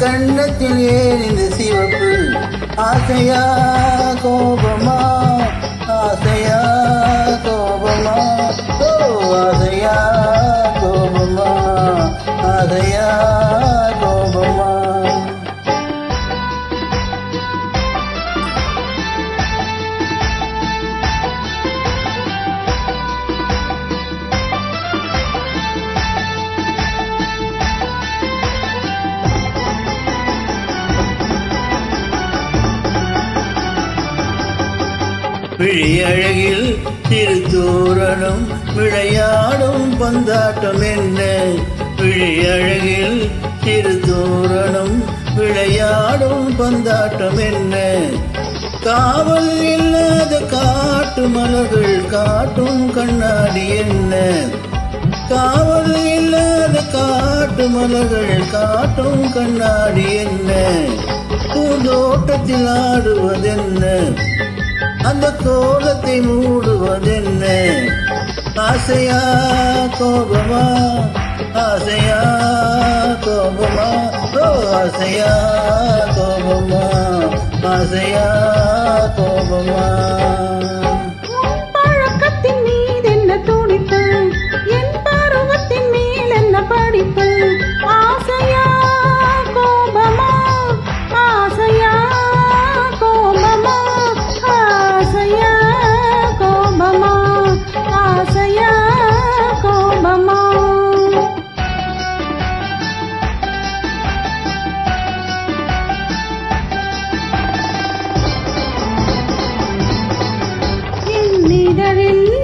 கண்ணத்தில் ஏன் இந்த சிவப்பு? ஆசையா கோபமா, ஆசையா கோபமா, ஓ ஆசையா கோபமா, ஆசையா கோபமா. விழியழகில் திருத்தூரனும் விளையாடும் பந்தாட்டம் என்ன? விழியழகில் திருத்தூரனும் விளையாடும் பந்தாட்டம் என்ன? காவல் இல்லாத காட்டு மலர்கள் காட்டும் கண்ணாடி என்ன? காவல் இல்லாத காட்டு மலர்கள் காட்டும் கண்ணாடி என்ன? பூந்தோட்டத்தில் ஆடுவதென்ன? அந்த கோலத்தை மூடுவதென்ன? ஆசையா கோபமா, ஆசையா கோபமா, ஓ ஆசையா கோபமா, ஆசையா கோபமா. பழக்கத்தின் மீது என்ன துடிப்பு, என் பருவத்தின் மேல் என்ன படிப்பு? ஆசையா கோபமா, ஆசையா கோபமா, ஆசையா கோபமா, ஆசையா கோபமா. இதழில்